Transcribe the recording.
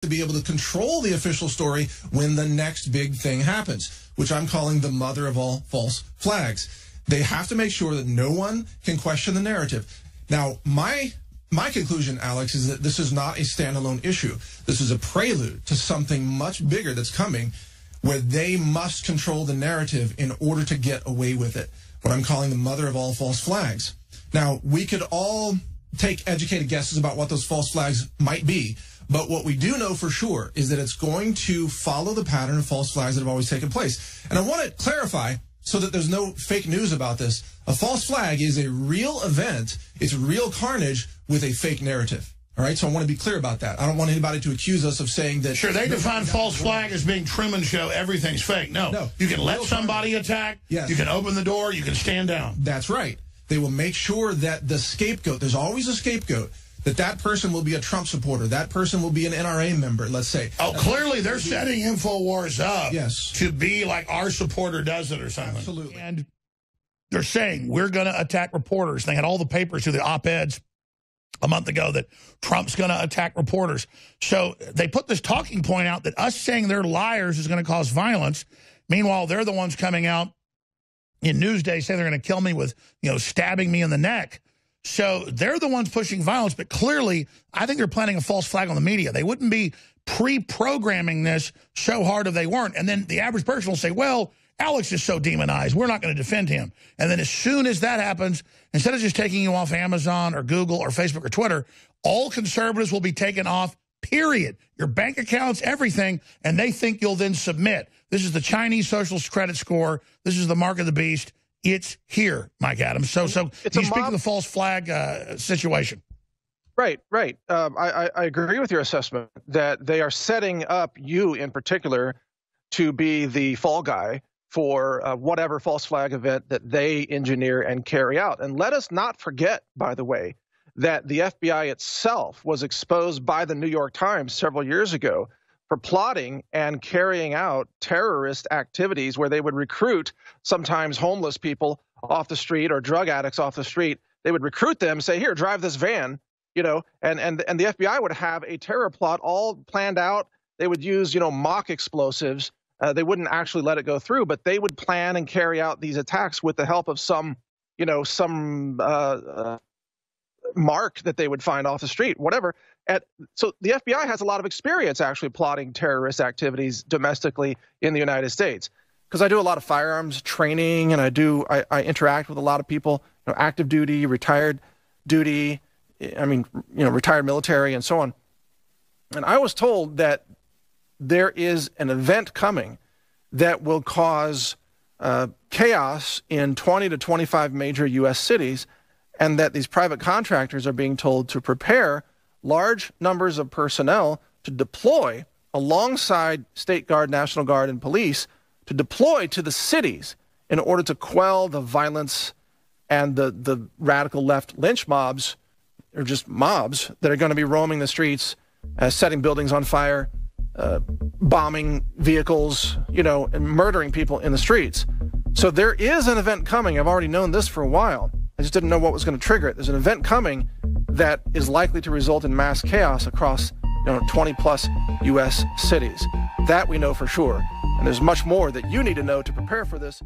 to be able to control the official story when the next big thing happens, which I'm calling the mother of all false flags. They have to make sure that no one can question the narrative. Now, my conclusion, Alex, is that this is not a standalone issue. This is a prelude to something much bigger that's coming, where they must control the narrative in order to get away with it, what I'm calling the mother of all false flags. Now, we could all take educated guesses about what those false flags might be, but what we do know for sure is that it's going to follow the pattern of false flags that have always taken place. And I want to clarify, so that there's no fake news about this, a false flag is a real event, it's real carnage with a fake narrative. All right, so I want to be clear about that. I don't want anybody to accuse us of saying that... Sure, they define false flag as being Truman Show, everything's fake. No, you can let somebody attack, yes. You can open the door, you can stand down. That's right. They will make sure that the scapegoat, there's always a scapegoat, that person will be a Trump supporter, that person will be an NRA member, let's say. Oh, clearly they're setting InfoWars up yes. to be like our supporter does it or something. Absolutely. And they're saying, we're going to attack reporters. They had all the papers through the op-eds a month ago that Trump's going to attack reporters. So they put this talking point out that us saying they're liars is going to cause violence. Meanwhile, they're the ones coming out in Newsday saying they're going to kill me with, stabbing me in the neck. So they're the ones pushing violence, but clearly I think they're planting a false flag on the media. They wouldn't be pre-programming this so hard if they weren't. And then the average person will say, well, Alex is so demonized, we're not going to defend him. And then as soon as that happens, instead of just taking you off Amazon or Google or Facebook or Twitter, all conservatives will be taken off, period. Your bank accounts, everything, and they think you'll then submit. This is the Chinese social credit score. This is the mark of the beast. It's here, Mike Adams. So you speak of the false flag situation. Right. I agree with your assessment that they are setting up you in particular to be the fall guy for whatever false flag event that they engineer and carry out. And let us not forget, by the way, that the FBI itself was exposed by the New York Times several years ago for plotting and carrying out terrorist activities where they would recruit sometimes homeless people off the street or drug addicts off the street. They would recruit them, say, here, drive this van, and the FBI would have a terror plot all planned out. They would use, mock explosives. They wouldn't actually let it go through, but they would plan and carry out these attacks with the help of some mark that they would find off the street, whatever. So the FBI has a lot of experience actually plotting terrorist activities domestically in the United States. Because I do a lot of firearms training, and I interact with a lot of people, active duty, retired duty, retired military, and so on. And I was told that there is an event coming that will cause chaos in 20 to 25 major U.S. cities, and that these private contractors are being told to prepare large numbers of personnel to deploy alongside State Guard, National Guard, and police to deploy to the cities in order to quell the violence and the radical left lynch mobs, or just mobs, that are going to be roaming the streets, setting buildings on fire, bombing vehicles, and murdering people in the streets. So there is an event coming. I've already known this for a while. I just didn't know what was going to trigger it. There's an event coming that is likely to result in mass chaos across 20-plus U.S. cities. That we know for sure. And there's much more that you need to know to prepare for this.